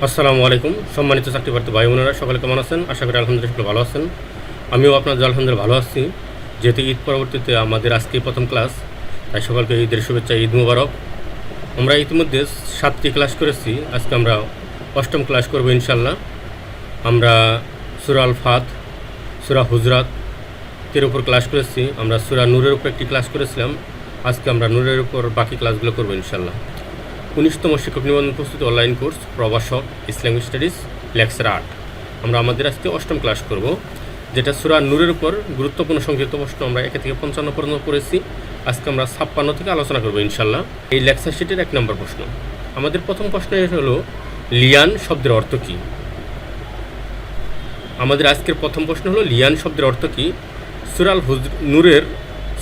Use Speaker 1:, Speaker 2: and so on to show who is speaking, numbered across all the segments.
Speaker 1: আসসালামু আলাইকুম। সম্মানিত চাকরিপ্রার্থী ভাই বোনেরা, সকলে কেমন আছেন? আশা করি আলহামদুলিল্লাহ ভালো আছেন। আমিও আপনাদের আলহামদুলিল্লাহ ভালো আছি। যেহেতু ঈদ পরবর্তীতে আমাদের আজকেই প্রথম ক্লাস, তাই সকলকে ঈদের শুভেচ্ছা, ঈদ মুবারক। আমরা ইতিমধ্যে 7টি ক্লাস করেছি, আজকে আমরা 8ম ক্লাস করব ইনশাল্লাহ। আমরা সূরা আল ফাত, সূরা হুজরাত এর উপর ক্লাস করেছি। আমরা সূরা নূরের উপর একটি ক্লাস করেছিলাম। আজকে আমরা নূরের উপর বাকি ক্লাসগুলো করব ইনশাল্লাহ। 19তম শিক্ষক নিবন্ধন প্রস্তুতি অনলাইন কোর্স প্রভাষক ইসলামিক স্টাডিজ লেকচার 8। আমরা আমাদের আজকে 8ম ক্লাস করব, যেটা সূরা নূরের উপর গুরুত্বপূর্ণ সংক্ষিপ্ত প্রশ্ন আমরা 1 থেকে 55 পর্যন্ত পড়েছি। আজকে আমরা 56 থেকে আলোচনা করব ইনশাল্লাহ। এই লেকচার শিটের 1 নম্বর প্রশ্ন। আমাদের প্রথম প্রশ্ন হলো লিয়ান শব্দের অর্থ কী? আমাদের আজকের প্রথম প্রশ্ন হলো লিয়ান শব্দের অর্থ কী? সূরা নূরের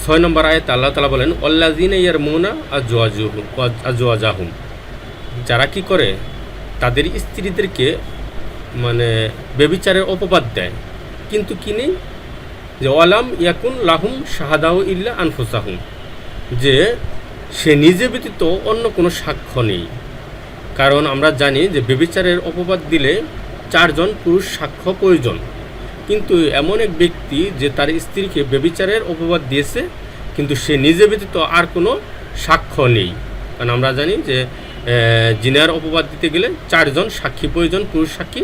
Speaker 1: 6 নম্বর আয়াতে আল্লাহ তাআলা বলেন, ওয়াল্লাযীনা ইয়ারমুনা আজওয়াজাহুম, যারা কি করে তাদের স্ত্রীদেরকে ব্যভিচারের অপবাদ দেয়, কিন্তু কি নেই, যে ওয়ালাম ইয়াকুন লাহুম শাহাদাউ ইল্লা আনফুসাহুম, যে সে নিজে ব্যতীত অন্য কোনো সাক্ষ্য নেই। কারণ আমরা জানি যে ব্যভিচারের অপবাদ দিলে 4 জন পুরুষ সাক্ষ্য প্রয়োজন, কিন্তু এমন এক ব্যক্তি যে তার স্ত্রীকে ব্যভিচারের অপবাদ দিয়েছে, কিন্তু সে নিজে ব্যতীত আর কোনো সাক্ষ্য নেই। কারণ আমরা জানি যে জিনার অপবাদ দিতে গেলে 4 জন সাক্ষী প্রয়োজন, পুরুষ সাক্ষী,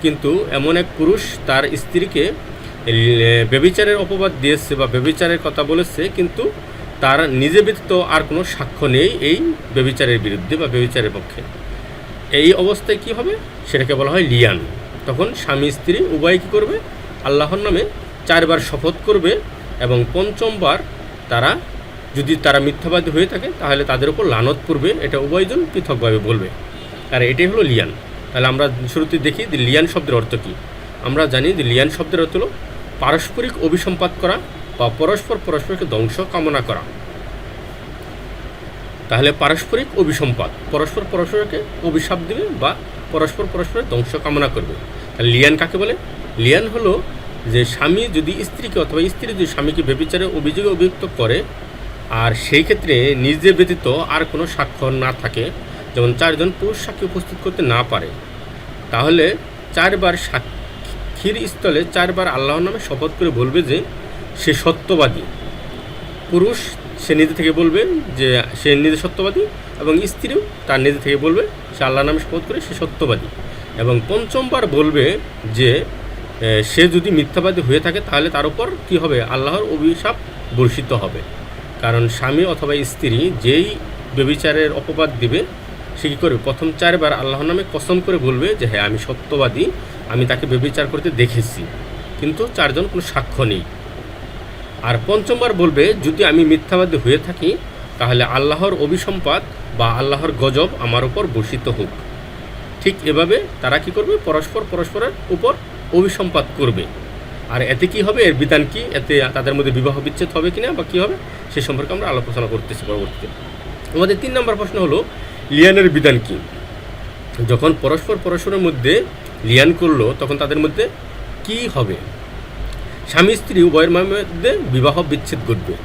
Speaker 1: কিন্তু এমন এক পুরুষ তার স্ত্রীকে ব্যভিচারের অপবাদ দিয়েছে বা ব্যভিচারের কথা বলেছে, কিন্তু তার নিজে ব্যতীত আর কোনো সাক্ষ্য নেই এই ব্যভিচারের বিরুদ্ধে বা ব্যভিচারের পক্ষে। এই অবস্থায় কি হবে, সেটাকে বলা হয় লিয়ান। তখন স্বামী স্ত্রী উভয় কী করবে, আল্লাহর নামে 4 বার শপথ করবে, এবং 5ম বার যদি তারা মিথ্যাবাদী হয়ে থাকে তাহলে তাদের উপর লানত পড়বে। এটা উভয়জন পৃথকভাবে বলবে, আর এটাই হলো লিয়ান। তাহলে আমরা শুরুতে দেখি যে লিয়ান শব্দের অর্থ কী। আমরা জানি যে লিয়ান শব্দের অর্থ হলো পারস্পরিক অভিসম্পাত করা বা পরস্পরকে ধ্বংস কামনা করা। তাহলে পারস্পরিক অভিসম্পাত, পরস্পরকে অভিশাপ দেবে বা পরস্পরের ধ্বংস কামনা করবে। তাহলে লিয়ান কাকে বলে? লিয়ান হলো যে স্বামী যদি স্ত্রীকে অথবা স্ত্রী যদি স্বামীকে ব্যভিচারের অভিযোগে অভিযুক্ত করে, আর সেই ক্ষেত্রে নিজে ব্যতীত আর কোনো সাক্ষ্য না থাকে, যেমন 4 জন পুরুষ সাক্ষী উপস্থিত করতে না পারে, তাহলে 4 বার সাক্ষীর স্থলে 4 বার আল্লাহর নামে শপথ করে বলবে যে সে সত্যবাদী। পুরুষ সে নিজে থেকে বলবে যে সে নিজে সত্যবাদী, এবং স্ত্রীও তার নিজে থেকে বলবে সে আল্লাহর নামে শপথ করে সে সত্যবাদী। এবং 5ম বার বলবে যে সে যদি মিথ্যাবাদী হয়ে থাকে তাহলে তার উপর কী হবে, আল্লাহর অভিশাপ বর্ষিত হবে। কারণ স্বামী অথবা স্ত্রী যেই ব্যভিচারের অপবাদ দিবে, সে কী করবে, প্রথম 4 বার আল্লাহর নামে কসম করে বলবে যে হ্যাঁ আমি সত্যবাদী, আমি তাকে ব্যভিচার করতে দেখেছি, কিন্তু 4 জন কোনো সাক্ষ্য নেই। আর 5ম বার বলবে যদি আমি মিথ্যাবাদী হয়ে থাকি তাহলে আল্লাহর অভিসম্পাত বা আল্লাহর গজব আমার উপর বর্ষিত হোক। ঠিক এভাবে তারা কি করবে, পরস্পরের উপর অভিসম্পাত করবে। আর এতে কি হবে, এর বিধান কি, এতে তাদের মধ্যে বিবাহ বিচ্ছেদ হবে কিনা বা কী হবে, সে সম্পর্কে আমরা আলোচনা করতেছি পরবর্তীতে। আমাদের 3 নম্বর প্রশ্ন হলো লিয়ানের বিধান কি? যখন পরস্পরের মধ্যে লিয়ান করলো তখন তাদের মধ্যে কি হবে? স্বামী স্ত্রী উভয়ের মধ্যে বিবাহ বিচ্ছেদ ঘটবে,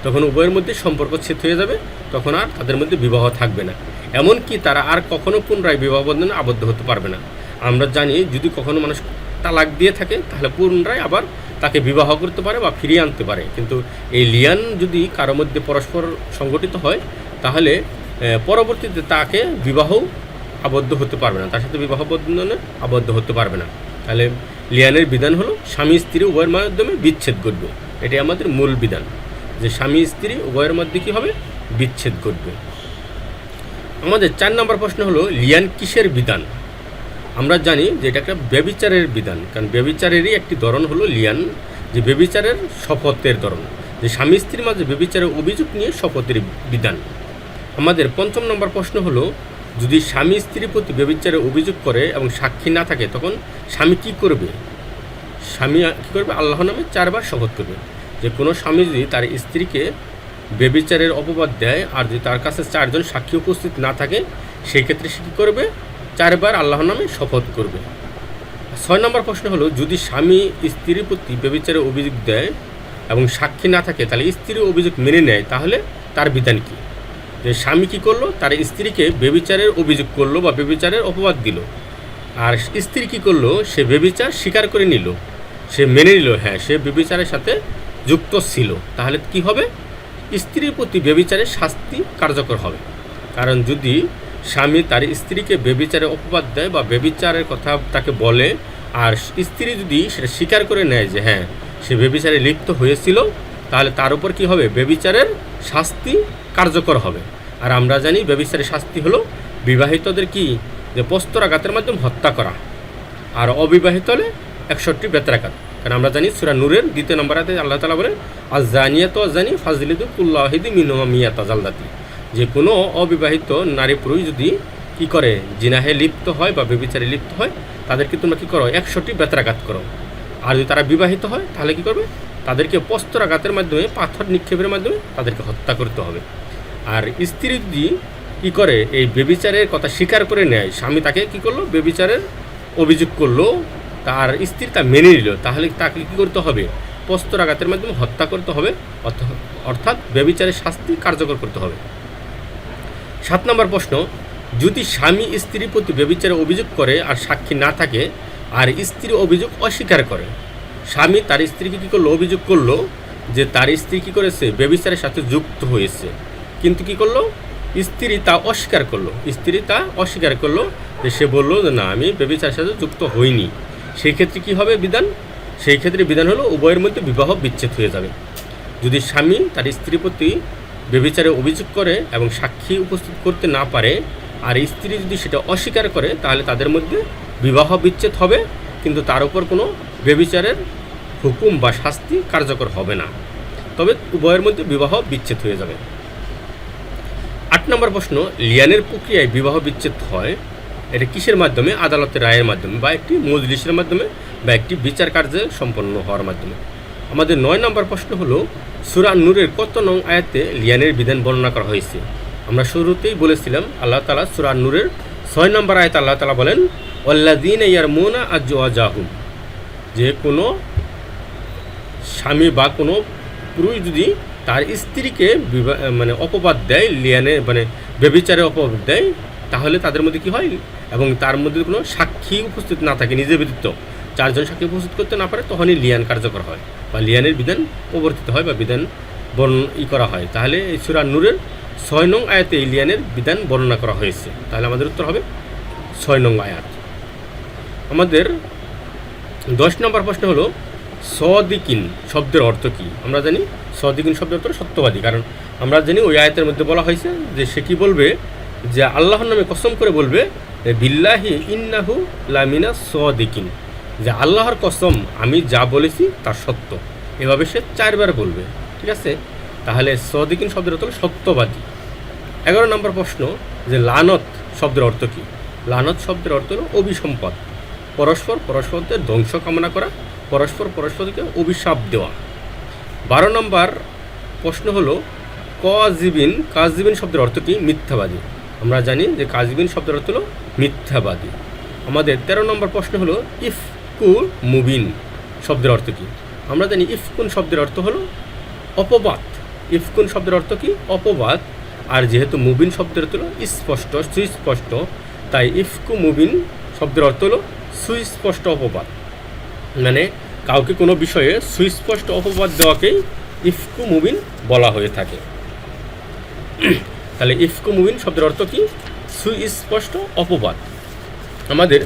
Speaker 1: তখন উভয়ের মধ্যে সম্পর্ক ছেদ হয়ে যাবে, তখন আর তাদের মধ্যে বিবাহ থাকবে না। এমনকি তারা আর কখনো পুনরায় বিবাহ বন্ধনে আবদ্ধ হতে পারবে না। আমরা জানি যদি কখনো মানুষ তালাক দিয়ে থাকে তাহলে পুনরায় আবার তাকে বিবাহ করতে পারে বা ফিরিয়ে আনতে পারে, কিন্তু এই লিয়ান যদি কারোর মধ্যে পরস্পর সংগঠিত হয় তাহলে পরবর্তীতে তাকে বিবাহ আবদ্ধ হতে পারবে না, তার সাথে বিবাহ বন্ধনে আবদ্ধ হতে পারবে না। তাহলে লিয়ানের বিধান হলো স্বামী স্ত্রী উভয়ের মাধ্যমে বিচ্ছেদ ঘটবে। এটি আমাদের মূল বিধান, যে স্বামী স্ত্রী উভয়ের মধ্যে কী হবে, বিচ্ছেদ ঘটবে। আমাদের 4 নম্বর প্রশ্ন হলো লিয়ান কিসের বিধান? আমরা জানি যে এটা একটা ব্যভিচারের বিধান, কারণ ব্যভিচারেরই একটি ধরন হলো লিয়ান, যে ব্যভিচারের শপথের ধরন, যে স্বামী স্ত্রীর মাঝে ব্যভিচারের অভিযোগ নিয়ে শপথের বিধান। আমাদের 5ম নম্বর প্রশ্ন হলো যদি স্বামী স্ত্রীর প্রতি ব্যভিচারের অভিযোগ করে এবং সাক্ষী না থাকে তখন স্বামী কী করবে? স্বামী কী করবে, আল্লাহর নামে 4 বার শপথ করবে। যে কোনো স্বামী যদি তার স্ত্রীকে ব্যভিচারের অপবাদ দেয় আর যদি তার কাছে 4 জন সাক্ষী উপস্থিত না থাকে, সেই ক্ষেত্রে সে কী করবে, 4 বার আল্লাহর নামে শপথ করবে। 6 নম্বর প্রশ্ন হলো যদি স্বামী স্ত্রীর প্রতি ব্যভিচারের অভিযোগ দেয় এবং সাক্ষী না থাকে তাহলে স্ত্রীর অভিযোগ মেনে নেয়, তাহলে তার বিধান কী? যে স্বামী কী করলো, তার স্ত্রীকে ব্যভিচারের অভিযোগ করলো বা ব্যভিচারের অপবাদ দিল, আর স্ত্রী কী করলো, সে ব্যভিচার স্বীকার করে নিল, সে মেনে নিল হ্যাঁ সে ব্যভিচারের সাথে যুক্ত ছিল, তাহলে কি হবে, স্ত্রীর প্রতি ব্যভিচারের শাস্তি কার্যকর হবে। কারণ যদি স্বামী তার স্ত্রীকে ব্যভিচারে অপবাদ দেয় বা ব্যভিচারের কথা তাকে বলে, আর স্ত্রী যদি সেটা স্বীকার করে নেয় যে হ্যাঁ সে ব্যভিচারে লিপ্ত হয়েছিল, তাহলে তার উপর কী হবে, ব্যভিচারের শাস্তি কার্যকর হবে। আর আমরা জানি ব্যভিচারের শাস্তি হলো বিবাহিতদের কি, যে প্রস্তরাঘাতের মাধ্যমে হত্যা করা, আর অবিবাহিত হলে 61 বেত্রাঘাত। কারণ আমরা জানি সূরা নূরের 2 নম্বর আয়াতে আল্লাহ তাআলা বলেন আয-যানিয়াতু ওয়াজ-যানি ফাজলিদু কুল্লা ওয়াহিদিন মিনহুমা মিয়াতা জালদাতি, যে কোনো অবিবাহিত নারী পুরুষ যদি কী করে, জিনাহে লিপ্ত হয় বা ব্যভিচারে লিপ্ত হয়, তাদেরকে তোমরা কী করো, 61 বেত্রাঘাত করো। আর যদি তারা বিবাহিত হয় তাহলে কী করবে, তাদেরকে প্রস্তরাঘাতের মাধ্যমে, পাথর নিক্ষেপের মাধ্যমে তাদেরকে হত্যা করতে হবে। আর স্ত্রী যদি কী করে, এই ব্যভিচারের কথা স্বীকার করে নেয়, স্বামী তাকে কী করলো, ব্যভিচারের অভিযোগ করলো, তার স্ত্রী তা মেনে নিল, তাহলে তাকে কী করতে হবে, প্রস্তরাঘাতের মাধ্যমে হত্যা করতে হবে, অর্থাৎ ব্যভিচারের শাস্তি কার্যকর করতে হবে। 7 নম্বর প্রশ্ন, যদি স্বামী স্ত্রীর প্রতি ব্যভিচারের অভিযোগ করে আর সাক্ষী না থাকে, আর স্ত্রী অভিযোগ অস্বীকার করে, স্বামী তার স্ত্রীকে কী করলো, অভিযোগ করলো যে তার স্ত্রী কী করেছে, ব্যভিচারের সাথে যুক্ত হয়েছে, কিন্তু কী করলো, স্ত্রী তা অস্বীকার করলো, যে সে বললো যে না আমি ব্যভিচারের সাথে যুক্ত হইনি, সেই ক্ষেত্রে কী হবে বিধান, সেই ক্ষেত্রে বিধান হলো উভয়ের মধ্যে বিবাহ বিচ্ছেদ হয়ে যাবে। যদি স্বামী তার স্ত্রীর প্রতি ব্যভিচারে অভিযোগ করে এবং সাক্ষী উপস্থিত করতে না পারে, আর স্ত্রী যদি সেটা অস্বীকার করে, তাহলে তাদের মধ্যে বিবাহ বিচ্ছেদ হবে, কিন্তু তার উপর কোনো ব্যভিচারের হুকুম বা শাস্তি কার্যকর হবে না, তবে উভয়ের মধ্যে বিবাহ বিচ্ছেদ হয়ে যাবে। 8 নম্বর প্রশ্ন, লিয়ানের প্রক্রিয়ায় বিবাহ বিচ্ছেদ হয়, এটা কিসের মাধ্যমে, আদালতের রায়ের মাধ্যমে বা একটি মজলিসের মাধ্যমে বা একটি বিচার কার্যে সম্পন্ন হওয়ার মাধ্যমে। আমাদের 9 নম্বর প্রশ্ন হলো, সূরা নূরের কত নং আয়াতে লিয়ানের বিধান বর্ণনা করা হয়েছে। আমরা শুরুতেই বলেছিলাম আল্লাহ তাআলা সূরা নূরের 6 নম্বর আয়াতে আল্লাহ তাআলা বলেন ওয়াল্লাযীনা ইয়ারমুনা আজওয়াজাহুম, যে কোনো স্বামী বা কোনো পুরুষ যদি তার স্ত্রীকে অপবাদ দেয়, লিয়ানে ব্যভিচারে অপবাদ দেয়, তাহলে তাদের মধ্যে কী হয়, এবং তার মধ্যে কোনো সাক্ষী উপস্থিত না থাকে, নিজে ব্যতীত 4 জন সাক্ষী উপস্থিত করতে না পারে, তখনই লিয়ান কার্যকর হয় বা লিয়ানের বিধান প্রবর্তিত হয় বা বিধান করা হয়। তাহলে এই সূরা নূরের 6 নং আয়াতে এই লিয়ানের বিধান বর্ণনা করা হয়েছে, তাহলে আমাদের উত্তর হবে 6 নং আয়াত। আমাদের 10 নম্বর প্রশ্ন হলো, সদিকিন শব্দের অর্থ কী। আমরা জানি সদিকিন শব্দের অর্থ সত্যবাদী, কারণ আমরা জানি ওই আয়াতের মধ্যে বলা হয়েছে যে সে কী বলবে, যে আল্লাহর নামে কসম করে বলবে বিল্লাহি ইন্নাহু লামিনা সদিকিন, যে আল্লাহর কসম আমি যা বলেছি তা সত্য, এভাবে সে 4 বার বলবে, ঠিক আছে। তাহলে সদিকিন শব্দের অর্থ হলো সত্যবাদী। 11 নম্বর প্রশ্ন, যে লানত শব্দের অর্থ কী। লানত শব্দের অর্থ হলো অভিসম্পদ, পরস্পরকে ধ্বংস কামনা করা, পরস্পরকে অভিশাপ দেওয়া। 12 নম্বর প্রশ্ন হলো, কাযিবিন শব্দের অর্থ কী। মিথ্যাবাদী। আমরা জানি যে কাযিবিন শব্দের অর্থ হলো মিথ্যাবাদী। আমাদের 13 নম্বর প্রশ্ন হলো, ইফকুল মুবিন শব্দের অর্থ কী। আমরা জানি ইফকুন শব্দের অর্থ হলো অপবাদ। ইফকুন শব্দের অর্থ কী, অপবাদ। আর যেহেতু মুবিন শব্দের অর্থ হলো স্পষ্ট, সুস্পষ্ট, তাই ইফকু মুবিন শব্দের অর্থ হলো সুস্পষ্ট অপবাদ, মানে কাউকে কোনো বিষয়ে সুস্পষ্ট অপবাদ দেওয়াকেই ইফকু মুবিন বলা হয়ে থাকে। তাহলে ইফকু মুবিন শব্দের অর্থ কি, সুস্পষ্ট অপবাদ। আমাদের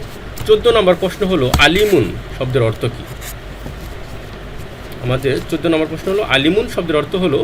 Speaker 1: 14 নম্বর প্রশ্ন হলো, আলিমুন শব্দের অর্থ কী। আমাদের 14 নম্বর প্রশ্ন হলো, আলিমুন শব্দের অর্থ হলো